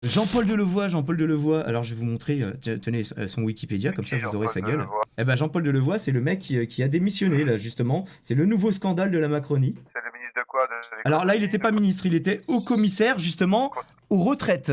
Jean-Paul Delevoye, alors je vais vous montrer, tenez son Wikipédia, comme ça vous aurez sa Jean-Paul gueule. Delevoye. Eh ben Jean-Paul Delevoye, c'est le mec qui a démissionné là justement, c'est le nouveau scandale de la Macronie. C'est le ministre de quoi? De Alors là il l'économie, n'était pas ministre, il était haut commissaire justement aux retraites.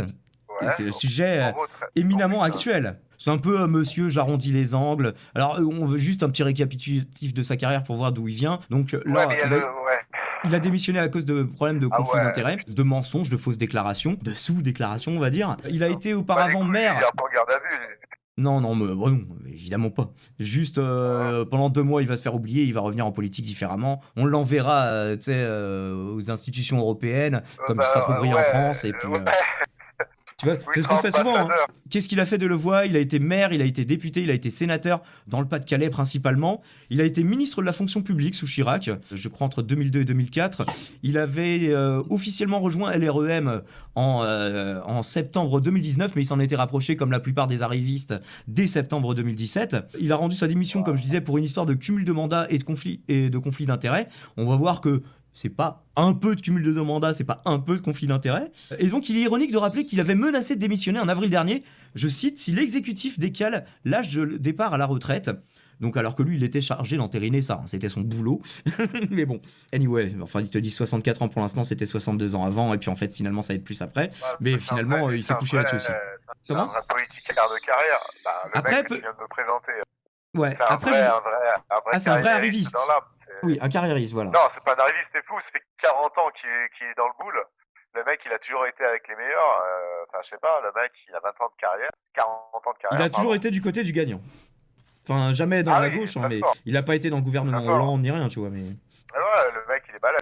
Et Ouais, le sujet en retraite. éminemment Oh, putain. actuel. C'est un peu monsieur, j'arrondis les angles. Alors on veut juste un petit récapitulatif de sa carrière pour voir d'où il vient. Donc Ouais, mais là, il y a le... Ouais. il a démissionné à cause de problèmes de Ah conflits ouais. d'intérêts, de mensonges, de fausses déclarations, de sous-déclarations, on va dire. Il a été Pas les auparavant couilles, il maire. est un peu en garde à vue. Non, non, mais bon, non, évidemment pas. Juste Hein. pendant 2 mois, il va se faire oublier, il va revenir en politique différemment. On l'enverra, tu sais, aux institutions européennes, comme il sera trop brillant en France, et puis. Ouais. Tu vois, Oui, c'est il ce qu'on sera fait souvent. Hein. ambassadeur. Qu'est-ce qu'il a fait de Delevoye? Il a été maire, il a été député, il a été sénateur dans le Pas-de-Calais principalement. Il a été ministre de la fonction publique sous Chirac, je crois entre 2002 et 2004. Il avait officiellement rejoint LREM en septembre 2019, mais il s'en était rapproché comme la plupart des arrivistes dès septembre 2017. Il a rendu sa démission, comme je disais, pour une histoire de cumul de mandats et de conflit d'intérêts. On va voir que c'est pas un peu de cumul de mandats, c'est pas un peu de conflit d'intérêts. Et donc, il est ironique de rappeler qu'il avait menacé de démissionner en avril dernier, je cite, si l'exécutif décale l'âge de départ à la retraite. Donc, alors que lui, il était chargé d'entériner ça, hein, c'était son boulot. Mais bon, anyway, enfin, il te dit 64 ans pour l'instant, c'était 62 ans avant, et puis en fait, finalement, ça va être plus après. Ouais, Mais c'est un finalement, vrai- il c'est s'est un couché vrai- là-dessus aussi. C'est un Comment? vrai politicien de carrière. Bah, le Après, mec que tu viens de me présenter. ouais, C'est un après, vrai, un vrai, un vrai ah, c'est un vrai carriériste dans arriviste. l'âme. Oui, un carriériste, voilà. Non, c'est pas un arriviste, c'est fou. Ça fait 40 ans qu'il est dans le boule. Le mec, il a toujours été avec les meilleurs. Enfin, je sais pas, le mec, il a 20 ans de carrière. 40 ans de Il carrière, a toujours pardon. été du côté du gagnant. Enfin, jamais dans Ah la oui, gauche, hein, très mais fort. il a pas été dans le gouvernement Très fort. Hollande ni rien, tu vois, mais. Ah ouais, le mec, il est balèze.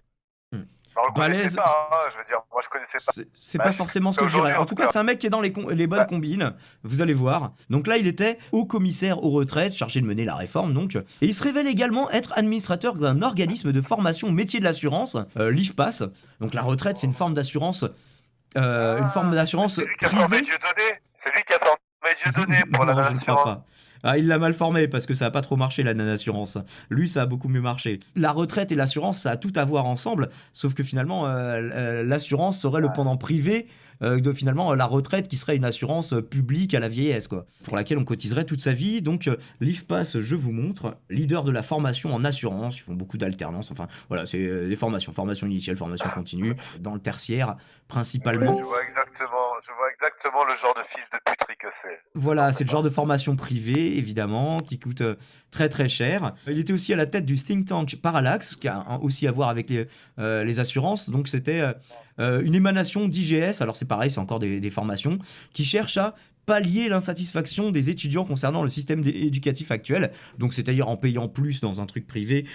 Hmm. On le connaissait Balèze, pas, hein, je veux dire. Moi, je connaissais pas. c'est Bah, pas forcément ce que je dirais. aujourd'hui, En en tout tout cas, cas. c'est un mec qui est dans les bonnes Ouais. combines, vous allez voir. Donc là, il était haut commissaire aux retraites, chargé de mener la réforme, donc. Et il se révèle également être administrateur d'un organisme de formation au métier de l'assurance, l'IFPAS. Donc la retraite, c'est une forme d'assurance, une forme d'assurance C'est lui qui a formé privée. Dieudonné. C'est lui qui a formé Dieudonné pour la Non, je ne crois nation. pas. Ah, il l'a mal formé parce que ça a pas trop marché la non-assurance. Lui, ça a beaucoup mieux marché. La retraite et l'assurance, ça a tout à voir ensemble, sauf que finalement, l'assurance serait le pendant privé de finalement la retraite qui serait une assurance publique à la vieillesse, quoi, pour laquelle on cotiserait toute sa vie. Donc, l'IFPAS, je vous montre, leader de la formation en assurance. Ils font beaucoup d'alternance. Enfin, voilà, c'est des formations, formation initiale, formation continue, dans le tertiaire principalement. Je vois exactement le genre de fils de puterie que c'est. Voilà, c'est le genre de formation privée, évidemment, qui coûte très très cher. Il était aussi à la tête du think tank Parallax, qui a aussi à voir avec les assurances. Donc c'était une émanation d'IGS, alors c'est pareil, c'est encore des formations, qui cherchent à pallier l'insatisfaction des étudiants concernant le système éducatif actuel, donc c'est-à-dire en payant plus dans un truc privé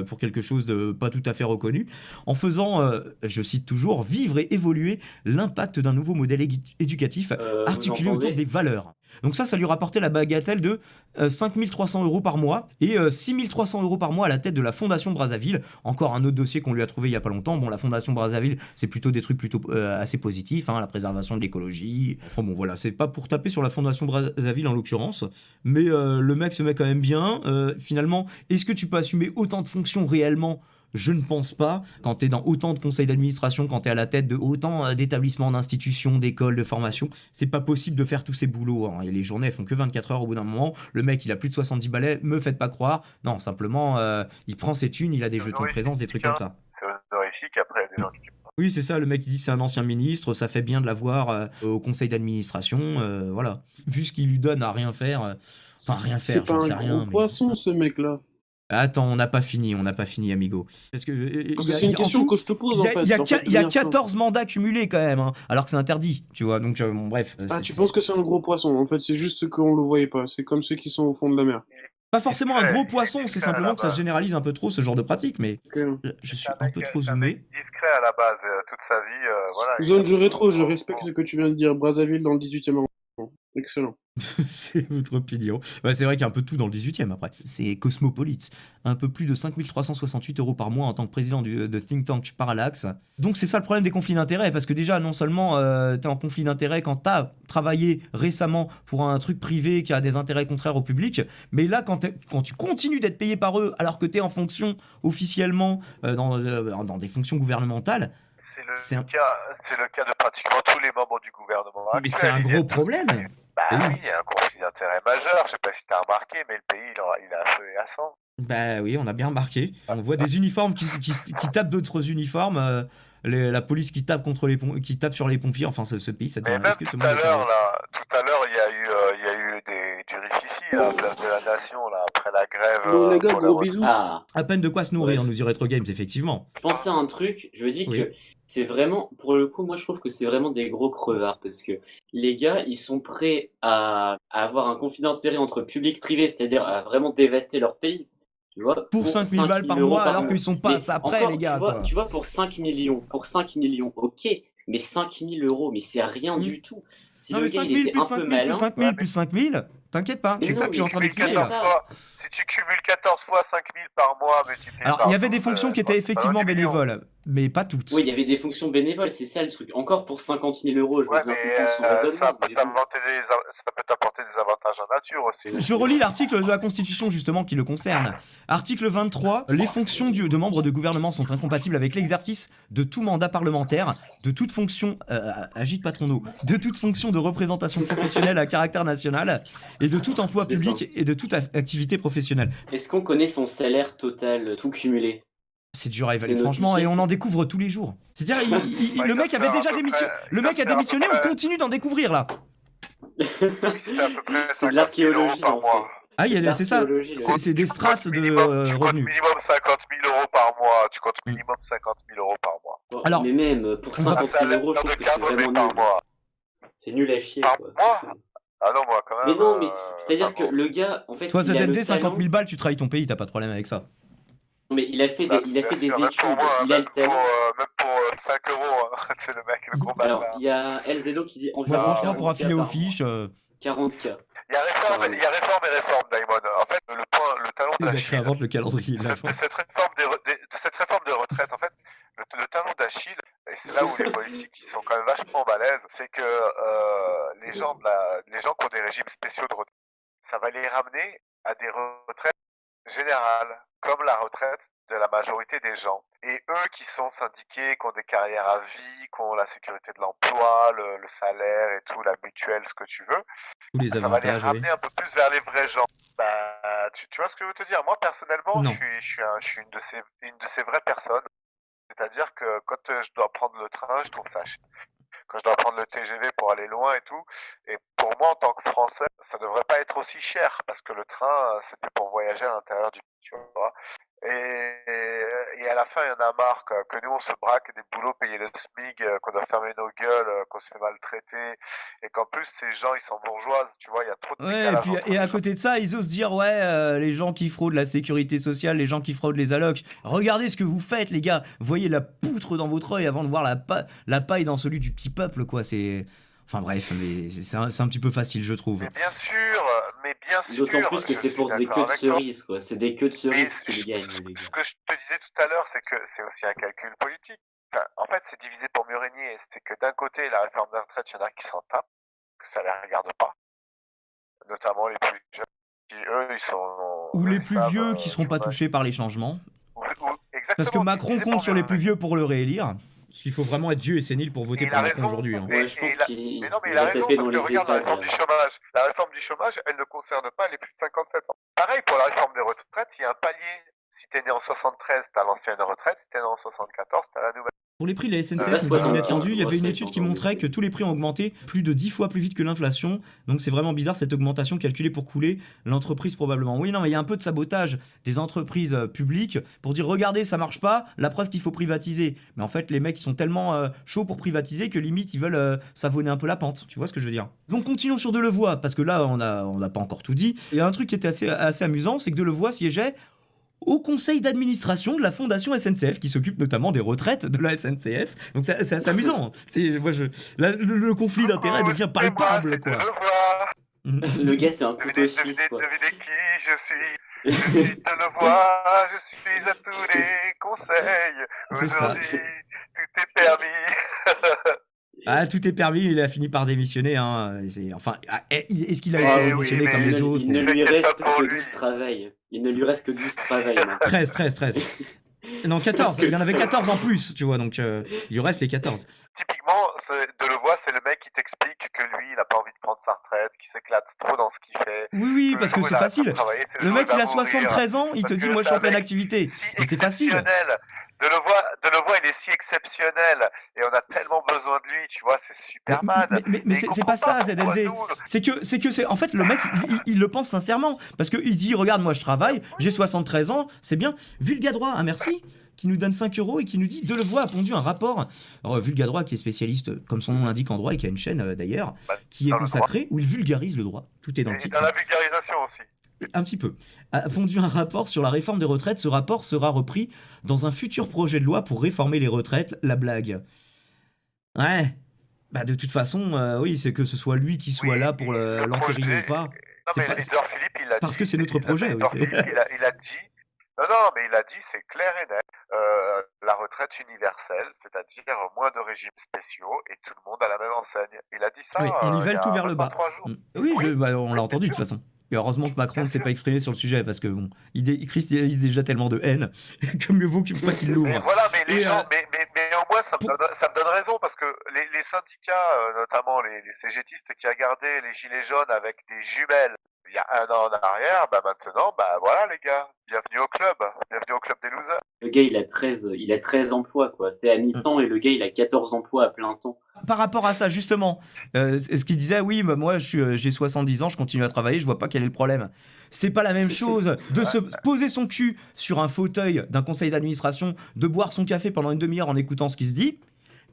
pour quelque chose de pas tout à fait reconnu, en faisant, je cite toujours, vivre et évoluer l'impact d'un nouveau modèle éducatif articulé autour des valeurs. Donc ça lui rapportait la bagatelle de 5300 euros par mois et 6300 euros par mois à la tête de la Fondation Brazzaville. Encore un autre dossier qu'on lui a trouvé il y a pas longtemps. Bon, la Fondation Brazzaville, c'est plutôt des trucs plutôt assez positifs, hein, la préservation de l'écologie. Enfin bon, voilà, c'est pas pour taper sur la Fondation Brazzaville en l'occurrence, mais le mec se met quand même bien. Finalement, est-ce que tu peux assumer autant de fonctions réellement ? Je ne pense pas. Quand tu es dans autant de conseils d'administration, quand tu es à la tête de autant d'établissements, d'institutions, d'écoles, de formation, c'est pas possible de faire tous ces boulots. Hein. Et les journées, elles font que 24 heures au bout d'un moment. Le mec, il a plus de 70 balais, me faites pas croire. Non, simplement, il prend ses thunes, il a des jetons de présence, des trucs comme ça. C'est honorifique, après, il y a des gens qui... Oui, c'est ça, le mec il dit c'est un ancien ministre, ça fait bien de l'avoir au conseil d'administration, voilà. Vu ce qu'il lui donne à rien faire, enfin rien faire, C'est pas j'en sais un rien. gros poisson, ce mec-là. Attends, on n'a pas fini, amigo. Parce que C'est une question que je te pose, en fait. Il y a 14 mandats cumulés quand même, hein, alors que c'est interdit, tu vois, donc bon, bref. Ah, tu penses que c'est un gros poisson? En fait, c'est juste qu'on le voyait pas. C'est comme ceux qui sont au fond de la mer. Pas forcément un gros il est poisson, c'est discret à simplement la que ça se base. généralise un peu trop ce genre de pratique, mais Ok. je suis C'est un peu trop c'est un mec zoomé. discret à la base, toute sa vie, voilà. Zone du rétro, je respecte ce que tu viens de dire. Brazzaville dans le 18e arrondissement. Excellent. C'est votre opinion. Ouais, c'est vrai qu'il y a un peu de tout dans le 18e après. C'est cosmopolite. Un peu plus de 5368 euros par mois en tant que président de think tank Parallax. Donc c'est ça le problème des conflits d'intérêts, parce que déjà, non seulement t'es en conflit d'intérêts quand t'as travaillé récemment pour un truc privé qui a des intérêts contraires au public, mais là, quand tu continues d'être payé par eux alors que t'es en fonction officiellement dans des fonctions gouvernementales, C'est C'est un- c'est le cas de pratiquement tous les membres du gouvernement Mais actuel. c'est un gros problème. Bah Eh oui. oui, il y a un conflit d'intérêt majeur. Je sais pas si t'as remarqué, mais le pays, il a feu et à sang. Bah oui, on a bien remarqué. On voit des uniformes qui tapent d'autres uniformes. La police qui tape qui tape sur les pompiers. Enfin, ce pays, ça Mais devient même risqué. Tout tout le monde à le savait. l'heure, là, il y a eu du rififi à la place de la nation, là, après la grève. Bon, les gars, pour la gros retraite. bisous. Ah, À peine de quoi se nourrir, Bref. nous dit Retro Games, effectivement. je pensais à un truc, je me dis Oui. que c'est vraiment, pour le coup, moi je trouve que c'est vraiment des gros crevards parce que les gars, ils sont prêts à avoir un conflit d'intérêt entre public et privé, c'est-à-dire à vraiment dévaster leur pays. Tu vois, Pour 5000 balles par 5 000 mois, par alors mois. qu'ils sont pas Mais à ça près, encore, les gars. Quoi. tu vois, pour 5 millions, ok, mais 5 000 euros, mais c'est rien Mm. du tout. Si Non, le mais gars 5 il 000 était plus un 5 peu 000 plus malin, 5 000 plus 5 000, t'inquiète pas, Mais c'est non, ça que je suis en train mais d'expliquer quel là. bâtard. Si tu cumules 14 fois 5000 par mois, multiplié Alors, par il y avait des 12, fonctions qui étaient ça effectivement donne des millions. bénévoles, mais pas toutes. oui, il y avait des fonctions bénévoles, c'est ça le truc. Encore pour 50 000 euros, je veux Ouais, bien mais comprendre son ça raisonnement. peut Mais bon. ça peut t'apporter des avantages en nature aussi. Je relis l'article de la Constitution justement qui le concerne. Article 23. Les fonctions de membres de gouvernement sont incompatibles avec l'exercice de tout mandat parlementaire, de toute fonction, agite pas ton eau, de toute fonction de représentation professionnelle à caractère national et de tout emploi public et de toute activité professionnelle. Est-ce qu'on connaît son salaire total, tout cumulé? C'est dur à évaluer, C'est franchement, notifié, et on ça. en découvre tous les jours. C'est-à-dire, Bah, le il mec doit avait faire déjà à peu démissionné. près- Le il doit mec a faire à peu démissionné, près- on continue d'en découvrir là. C'est à peu près C'est de 50 000 euros l'archéologie par en mois. fait. Ah, c'est ça. l'archéologie, le C'est des strates de Tu comptes revenus. minimum 50 000 euros par mois. Tu comptes Mm. minimum 50 000 euros par mois. Bon, Alors, mais même pour on va- 50 000 euros, je trouve que c'est cadre, mais vraiment par nul. mois. C'est nul à chier, Par quoi. mois Ah non, moi, quand même. Mais non, mais c'est-à-dire que bon. le gars, en fait, Toi, il a le ZND, 50 talent, 000 balles, tu trahis ton pays, t'as pas de problème avec ça. mais il a fait Bah, des, il a fait des bien sûr, même études, pour moi, il a même le talent. Même pour 5 euros, hein. C'est le mec, le gros Alors, bâtard. il y a Elzeno qui dit Moi, environ franchement, pour 40K affiler aux par mois. fiches, 40K. Il y a réforme et réforme, Daimon. En fait, le talon il a d'Achille. réinvente le calendrier de de la fin. cette réforme des retraites, en fait, le talon d'Achille, et c'est là où les politiques ils sont quand même vachement balèzes, c'est que les gens qui ont des régimes spéciaux de retraite, ça va les ramener à des retraites générales, comme la retraite de la majorité des gens. Et eux qui sont syndiqués, qui ont des carrières à vie, qui ont la sécurité de l'emploi, le salaire et tout, la mutuelle, ce que tu veux, Tous les ça va les avantages, oui. ramener un peu plus vers les vrais gens. Bah, tu vois ce que je veux te dire? Moi, personnellement, Non. je suis une de ces vraies personnes. C'est-à-dire que quand je dois prendre le train, je trouve ça chiant. Quand je dois prendre le TGV pour aller loin et tout. Et pour moi, en tant que Français, ça devrait pas être aussi cher. Parce que le train, c'était pour voyager à l'intérieur du pays, tu vois. Et à la fin, il y en a marre que nous, on se braque des boulots payés le SMIC, qu'on doit fermer nos gueules, qu'on se fait maltraiter. Et qu'en plus, ces gens, ils sont bourgeoises, tu vois, il y a trop de Ouais, et décalage puis entre et les à gens. côté de ça, ils osent dire ouais, les gens qui fraudent la sécurité sociale, les gens qui fraudent les allocs, regardez ce que vous faites, les gars. Voyez la poutre dans votre œil avant de voir la paille dans celui du petit peuple, quoi. C'est, enfin bref, mais c'est un petit peu facile, je trouve. Mais bien sûr, D'autant plus que je c'est suis pour des d'accord queues de avec toi. cerises, quoi. C'est des queues de cerises Mais qu'ils gagnent, les gars. Ce que je te disais tout à l'heure, c'est que c'est aussi un calcul politique. Enfin, en fait, c'est divisé pour mieux régner. C'est que d'un côté, la réforme des retraites, il y en a qui s'en tapent, que ça les regarde pas. Notamment les plus jeunes, qui eux, ils sont... Ou eux, les ils plus savent, vieux qui seront pas chômage. touchés par les changements. Exactement. Parce que c'est Macron divisé compte pour sur mieux les plus régner. vieux pour le réélire. Parce qu'il faut vraiment être vieux et sénile pour voter Et il pour a Macron raison. aujourd'hui. Hein. Ouais, je Et pense il a- qu'il Mais non, mais il il a va raison, taper parce dans que les regarde la EHPAD, réforme là. du chômage. La réforme du chômage, elle ne concerne pas les plus de 57 ans. Pareil pour la réforme des retraites, il y a un palier. Si t'es né en 73, t'as l'ancienne retraite. Si t'es né en 74, t'as la nouvelle. Pour les prix, la C'est SNCF pas nous dit 75, inattendu, il y avait une ça, étude c'est qui encore montrait mieux. que tous les prix ont augmenté plus de 10 fois plus vite que l'inflation. Donc c'est vraiment bizarre cette augmentation calculée pour couler l'entreprise probablement. Oui, non, mais il y a un peu de sabotage des entreprises publiques pour dire regardez, ça marche pas, la preuve qu'il faut privatiser. Mais en fait, les mecs ils sont tellement chauds pour privatiser que limite ils veulent savonner un peu la pente. Tu vois ce que je veux dire? Donc continuons sur Delevoye parce que là on n'a pas encore tout dit. Il y a un truc qui était assez amusant, c'est que Delevoye siégeait au conseil d'administration de la fondation SNCF qui s'occupe notamment des retraites de la SNCF. Donc c'est assez amusant. Le conflit d'intérêts devient palpable, quoi. Le gars, c'est un couteau suisse, quoi. Devinez qui je suis. Je suis Delevoye, je suis à tous les conseils. C'est ça. Aujourd'hui, tout est permis. Ah, tout est permis, il a fini par démissionner. Hein. Est-ce qu'il a Ah, été oui, démissionné mais comme les autres? Il ne lui T'inquiète reste pas pour que lui. 12 travail. Il ne lui reste que 12 travail maintenant. 13. Non, 14, il y en avait 14 en plus, tu vois, donc il lui reste les 14. Typiquement, Delevoye, c'est le mec qui t'explique que lui, il a pas envie de prendre sa retraite, qu'il s'éclate trop dans ce qu'il fait. Oui, parce que le jour c'est où il arrête de facile. travailler, c'est Le jour où mec, il va a mourir. 73 ans, il te Parce dit, que moi, je c'est suis en un pleine mec activité. si Mais c'est facile. exceptionnel. Delevoye, il est si exceptionnel et on a tellement besoin de lui, tu vois, c'est Mais, Superman. mais Et il c'est comprend pas ça, pourquoi ZND. nous. C'est en fait, le mec, il le pense sincèrement. Parce qu'il dit, regarde, moi, je travaille, j'ai 73 ans, c'est bien. Vulgadroit, hein, merci, qui nous donne 5 euros et qui nous dit, Delevoye a pondu un rapport. Alors, Vulgadroit, qui est spécialiste, comme son nom l'indique, en droit, et qui a une chaîne, d'ailleurs, qui est Dans le droit. consacrée, où il vulgarise le droit. Tout est dans le Et titre. dans la vulgarisation aussi. Un petit peu, a pondu un rapport sur la réforme des retraites. Ce rapport sera repris dans un futur projet de loi pour réformer les retraites. La blague. Ouais. Bah de toute façon, oui, c'est que ce soit lui qui soit Oui, là pour le l'entériner ou projet. pas. Non, C'est mais pas, Edouard Philippe, il a parce dit. que c'est notre projet, oui. Edouard Philippe, il a dit. Non, mais il a dit, c'est clair et net. La retraite universelle, c'est-à-dire moins de régimes spéciaux et tout le monde à la même enseigne. Il a dit ça. Oui, on il y nivelle a tout vers le même pas bas. 3 jours. Oui, Oui, on l'a entendu de toute façon. Et heureusement que Macron ne s'est sûr. pas exprimé sur le sujet parce que bon, il cristallise déjà tellement de haine que mieux vaut pas qu'il Mais l'ouvre. voilà, mais les Et, gens, mais au moins ça me donne raison parce que les syndicats, notamment les CGTistes qui regardaient les gilets jaunes avec des jumelles il y a un an en arrière, bah maintenant, bah voilà les gars, bienvenue au club des losers. Le gars, il a 13 emplois, quoi. T'es à mi-temps et le gars, il a 14 emplois à plein temps. Par rapport à ça, justement, ce qu'il disait, oui, bah, moi j'ai 70 ans, je continue à travailler, je vois pas quel est le problème. C'est pas la même chose de se poser son cul sur un fauteuil d'un conseil d'administration, de boire son café pendant une demi-heure en écoutant ce qui se dit,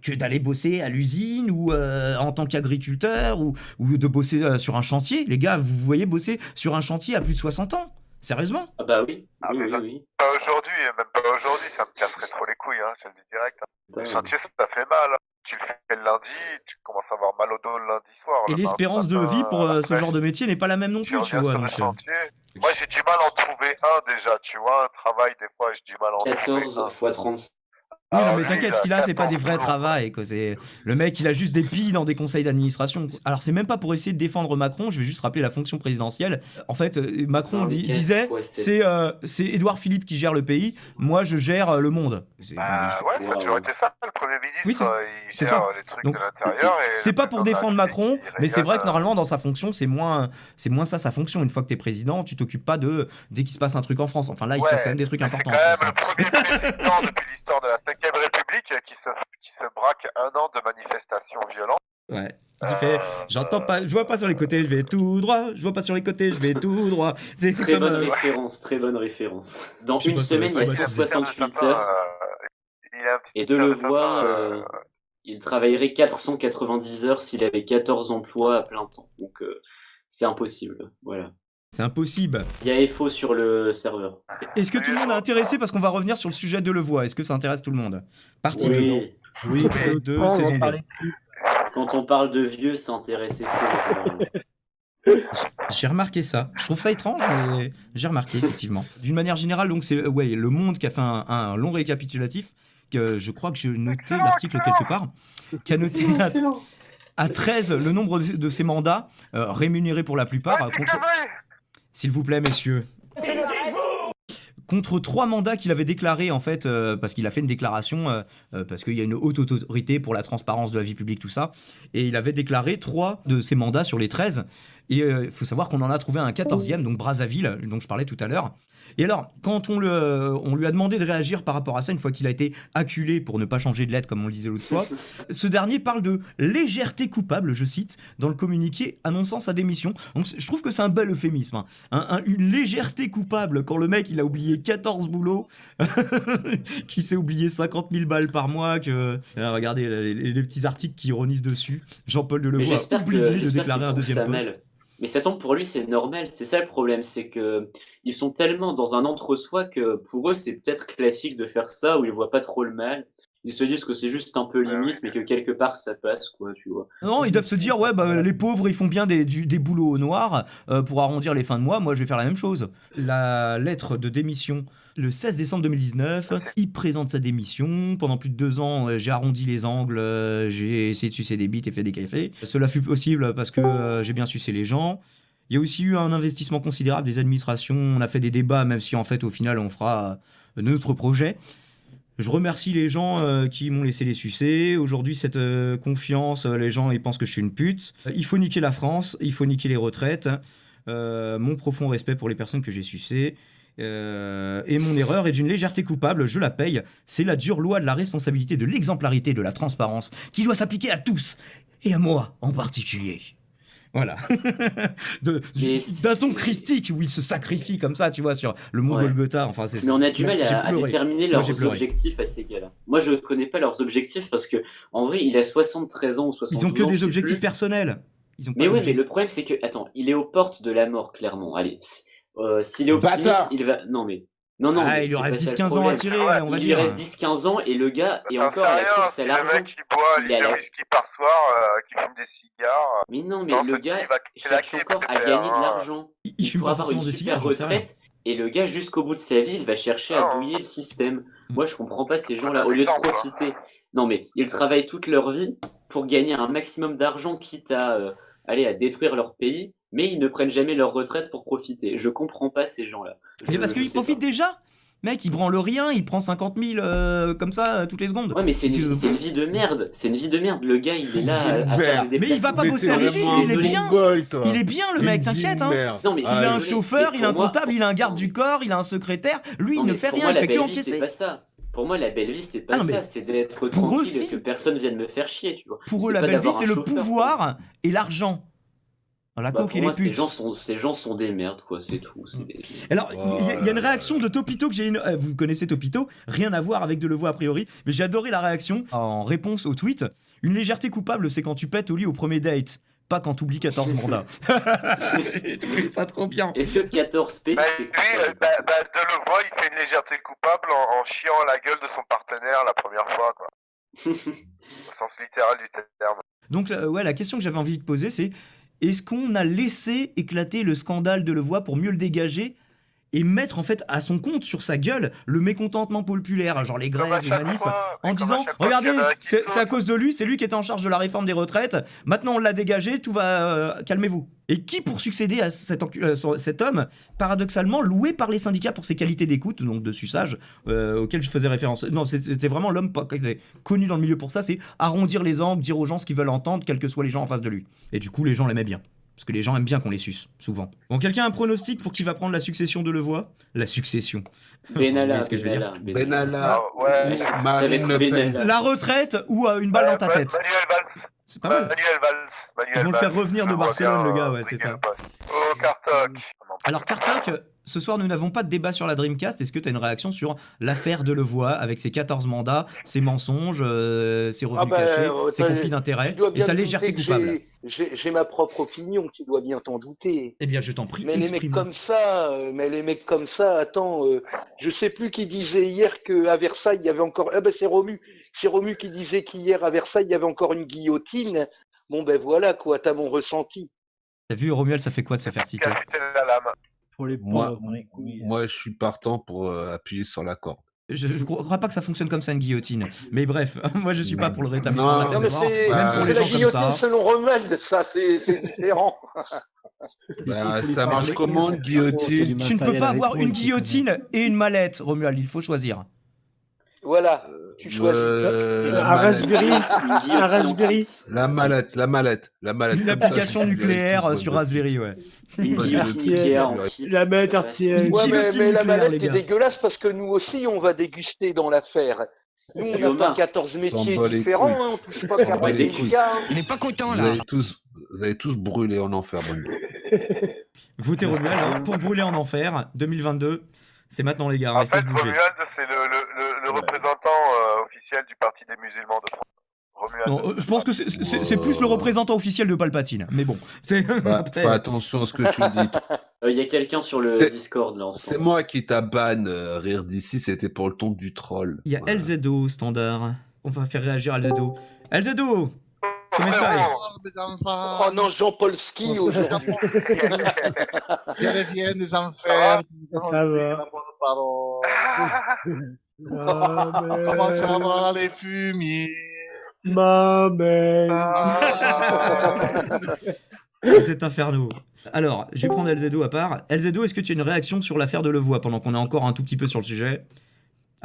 que d'aller bosser à l'usine ou en tant qu'agriculteur ou de bosser sur un chantier. Les gars, vous voyez bosser sur un chantier à plus de 60 ans? Sérieusement? Ah bah oui, Ah, oui, mais oui, ça- oui. Pas aujourd'hui, même pas aujourd'hui, ça me casserait trop les couilles, hein, je te le dis direct. Bah, Le chantier, ça fait mal. Hein. Tu le fais le lundi, tu commences à avoir mal au dos le lundi soir. Et le mardi l'espérance de matin, vie pour ce après, genre de métier n'est pas la même non tu plus, tu reviens vois. sur le Donc, chantier. Moi, j'ai du mal à en trouver un déjà, tu vois. Un travail, des fois, j'ai du mal à en trouver 14 un. fois 36. oui, non, Alors mais lui, t'inquiète, il ce a qu'il a, c'est pas 14 des vrais boulots. travails, quoi. C'est le mec, il a juste des pilles dans des conseils d'administration. Alors, c'est même pas pour essayer de défendre Macron. Je vais juste rappeler la fonction présidentielle. En fait, Macron Non, mais disait, ouais, c'est- c'est Édouard Philippe qui gère le pays. Moi, je gère le monde. Bah ouais, ça a toujours été ça, le Premier ministre. Oui, il c'est gère ça. les trucs Donc, de l'intérieur. Et c'est le pas pour président de défendre la République, Macron, il mais c'est vrai que rayonne, normalement dans sa fonction, c'est moins ça sa fonction. Une fois que t'es président, tu t'occupes pas de dès qu'il se passe un truc en France. Enfin là, il se passe quand même des trucs mais importants. c'est en quand France, même hein. le premier président depuis l'histoire de la 5ème République qui se braque un an de manifestations violentes. Ouais. J'ai fait, j'entends pas, je vois pas sur les côtés, je vais tout droit. Je vois pas sur les côtés, je vais tout droit. C'est Très comme. bonne référence, très bonne référence. Dans Je sais une pas, ça semaine, il y a va être 168 heures. Il a un petit Et peu Delevoye, il travaillerait 490 heures s'il avait 14 emplois à plein temps. Donc, c'est impossible. Voilà. C'est impossible. Il y a FO sur le serveur. Est-ce que tout le monde est intéressé parce qu'on va revenir sur le sujet de Delevoye? Est-ce que ça intéresse tout le monde? Partie 2. Oui. Oui, Épisode 2, on saison en 2. parlait plus. Quand on parle de vieux, ça intéresse FO. J'ai remarqué ça. Je trouve ça étrange, mais j'ai remarqué effectivement. D'une manière générale, donc c'est Le Monde qui a fait un long récapitulatif. Que je crois que j'ai noté l'article quelque part, qui a noté à 13 le nombre de ses mandats rémunérés pour la plupart. Contre... S'il vous plaît, messieurs. Contre 3 mandats qu'il avait déclarés en fait, parce qu'il a fait une déclaration, parce qu'il y a une haute autorité pour la transparence de la vie publique, tout ça, et il avait déclaré 3 de ses mandats sur les 13, et il faut savoir qu'on en a trouvé un 14e, donc Brazzaville, dont je parlais tout à l'heure. Et alors, quand on lui a demandé de réagir par rapport à ça, une fois qu'il a été acculé pour ne pas changer de lettre, comme on le disait l'autre fois, ce dernier parle de légèreté coupable, je cite, dans le communiqué annonçant sa démission. Donc je trouve que c'est un bel euphémisme. Hein. Une légèreté coupable, quand le mec, il a oublié 14 boulots, qui s'est oublié 50 000 balles par mois, que... regardez les petits articles qui ironisent dessus. Jean-Paul Delevoye a oublié de déclarer un deuxième poste. Mais ça tombe pour lui, c'est normal. C'est ça le problème, c'est que ils sont tellement dans un entre-soi que pour eux, c'est peut-être classique de faire ça, où ils voient pas trop le mal. Ils se disent que c'est juste un peu limite, mais que quelque part ça passe, quoi, tu vois. Non, ils doivent se dire, ouais, bah, les pauvres, ils font bien des boulots au noir pour arrondir les fins de mois. Moi, je vais faire la même chose. La lettre de démission, le 16 décembre 2019, il présente sa démission. Pendant plus de 2 ans, j'ai arrondi les angles, j'ai essayé de sucer des bites et fait des cafés. Cela fut possible parce que j'ai bien sucé les gens. Il y a aussi eu un investissement considérable des administrations. On a fait des débats, même si en fait, au final, on fera notre projet. Je remercie les gens qui m'ont laissé les sucer. Aujourd'hui, cette confiance, les gens ils pensent que je suis une pute. Il faut niquer la France, il faut niquer les retraites. Mon profond respect pour les personnes que j'ai sucées. Et mon erreur est d'une légèreté coupable, je la paye. C'est la dure loi de la responsabilité, de l'exemplarité, de la transparence, qui doit s'appliquer à tous, et à moi en particulier. Voilà. D'un ton christique où il se sacrifie comme ça, tu vois, sur le mont Golgotha. Enfin, mais on a du mal à déterminer leurs j'ai pleuré. objectifs à ces gars-là. Moi, je connais pas leurs objectifs parce que, en vrai, il a 73 ans ou 72 ans. Ils ont que des objectifs personnels. Ils ont pas mais ouais, d'objectifs. mais le problème, c'est que, attends, il est aux portes de la mort, clairement. Allez, s'il est optimiste, Bâtard. il va. Non, mais. Non, Ah, mais il lui c'est reste pas ça le 10-15 ans à problème. tirer, on va Il lui dire. reste 10-15 ans et le gars est J'en encore sais à la rien, course à si l'argent. le mec qui boit Il est à la- des whisky par soir, qui fume des cigares. Mais non, mais Non, le ce gars type, il va cherche claquer encore à peut-être, gagner de hein. l'argent. Il fume faut pas avoir une forcément de super cigares, j'en sais rien. retraite et le gars, jusqu'au bout de sa vie, il va chercher à Ah. douiller le système. Moi, je comprends pas ces Ça gens-là. donne Au du lieu de temps, quoi. profiter. Non, mais ils travaillent toute leur vie pour gagner un maximum d'argent, quitte à aller à détruire leur pays, mais ils ne prennent jamais leur retraite pour profiter. Je comprends pas ces gens-là. Mais parce qu'ils profitent déjà. Mec, il branle rien, il prend 50 000 comme ça toutes les secondes. Ouais, mais c'est une vie de merde. C'est une vie de merde. Le gars, il est là à faire des Mais il va pas déplacements. bosser à l'usine, il est bien. Il est bien le mec, t'inquiète. Hein. Non, mais Il a un chauffeur, mais il a un pour moi- comptable, il a un garde du corps, il a un secrétaire. Lui, Non, il ne mais fait pour rien, moi, il la fait que belle vie, encaisser. c'est pas ça. Pour moi, la belle vie, c'est pas Ah non, mais ça. C'est d'être pour eux, tranquille si. et que personne vienne me faire chier, tu vois. Pour eux, C'est la pas belle vie, d'avoir c'est un le chauffeur, pouvoir et l'argent. La Bah, coke pour et moi, les putes. ces gens sont des merdes, quoi. C'est tout. C'est des- Alors, il y a une réaction de Topito que j'ai. Vous connaissez Topito, rien à voir avec Delevoye a priori, mais j'ai adoré la réaction en réponse au tweet. Une légèreté coupable, c'est quand tu pètes au lit au premier date, pas quand t'oublies 14 mandats. J'ai trouvé ça trop bien. Est-ce que 14P, Bah, c'est lui, Delevoye, il fait une légèreté coupable en chiant à la gueule de son partenaire la première fois, quoi. Au sens littéral du terme. Donc, ouais, la question que j'avais envie de poser, c'est est-ce qu'on a laissé éclater le scandale Delevoye pour mieux le dégager et mettre en fait à son compte sur sa gueule le mécontentement populaire, genre les grèves, les manifs, en disant regardez, c'est à cause de lui, c'est lui qui était en charge de la réforme des retraites, maintenant on l'a dégagé, tout va, calmez-vous. Et qui pour succéder à cet homme, paradoxalement loué par les syndicats pour ses qualités d'écoute, donc de suçage, auquel je faisais référence. Non, c'était vraiment l'homme connu dans le milieu pour ça, c'est arrondir les angles, dire aux gens ce qu'ils veulent entendre, quels que soient les gens en face de lui. Et du coup, les gens l'aimaient bien. Parce que les gens aiment bien qu'on les suce, souvent. Bon, quelqu'un a un pronostic pour qui va prendre la succession de Delevoye ? La succession. Benalla, Vous voyez ce que je veux dire ? Benalla. Ah, ouais. Ça va Marine être Le Pen. Benalla. La retraite ou une balle dans ta tête. Manuel Valls. C'est pas mal. Manuel Valls. Ils vont le faire revenir de Barcelone, le gars, ouais, c'est ça. Oh, Kartok. Alors, Kartok, ce soir, nous n'avons pas de débat sur la Dreamcast. Est-ce que tu as une réaction sur l'affaire Delevoye avec ses 14 mandats, ses mensonges, ses revenus cachés, ses conflits d'intérêts et sa légèreté coupable ? J'ai ma propre opinion, tu dois bien t'en douter. Eh bien, je t'en prie, Mais les mecs comme ça, attends, je sais plus qui disait hier qu'à Versailles, il y avait encore... Ah ben c'est Romu qui disait qu'hier à Versailles, il y avait encore une guillotine. Bon ben voilà quoi, t'as mon ressenti. T'as vu, Romuald, ça fait quoi de se faire citer ? Casser la lame. Pour les Moi, pauvres, les couilles. moi, je suis partant pour appuyer sur la corde. Je crois pas que ça fonctionne comme ça, une guillotine. Mais bref, moi, je suis pas pour le rétablissement Non, de la Non mais peine de mort, c'est même pour les la gens comme guillotine ça. selon Romuald, ça c'est différent. Bah, faut lui ça marche parler. comment, une guillotine? Tu ne peux pas avoir une guillotine et une mallette, Romuald, il faut choisir. Voilà, tu choisis. La Un mallette. Raspberry. Un Raspberry. La mallette. Une Comme ça, application c'est nucléaire une sur Raspberry, ouais. Une Ouais, guillotine le- Ikea en Ouais. kit. La mallette c'est RTL. Ouais, Guillotine mais la nucléaire, mallette les est gars. dégueulasse parce que nous aussi on va déguster dans l'affaire. Nous on Du n'a homard. pas 14 métiers bat les différents, couilles. hein, on touche pas S'en 40 bat les métiers. couilles. Hein. Il n'est pas content Vous là. avez tous brûlé en enfer, bonne. Votez Romuald hein, pour brûler en enfer, 2022. C'est maintenant, les gars, En il faut fait, se bouger. Romuald, c'est le représentant officiel du Parti des musulmans de France. Romuald. Non, je pense que c'est plus le représentant officiel de Palpatine. Mais bon, c'est. Bah, après- fais attention à ce que tu dis. Il y a quelqu'un sur le C'est- Discord là en ce C'est moment. moi qui t'a ban, rire d'ici, c'était pour le ton du troll. Il y a Voilà. LZO standard. On va faire réagir LZO. LZO, comment stai? Mes enfants, Oh non, Jean-Paul Ski aujourd'hui. je reviens des enfers. Ça va. La bonne parole. Ma Comment ça mère. va les fumiers? Ma mère. Ah. Vous êtes infernaux. Alors, je vais prendre LZO à part. LZO, est-ce que tu as une réaction sur l'affaire de Delevoye pendant qu'on est encore un tout petit peu sur le sujet?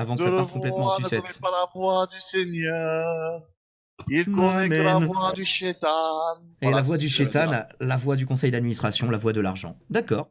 Avant que De ça le parte complètement en voir ne connaît sucette. pas la voix du Seigneur. Il connaît que la Amen. voix du chétan. Et Voilà, la voix c'est du ce que je veux dire. chétan, la voix du conseil d'administration, la voix de l'argent. D'accord.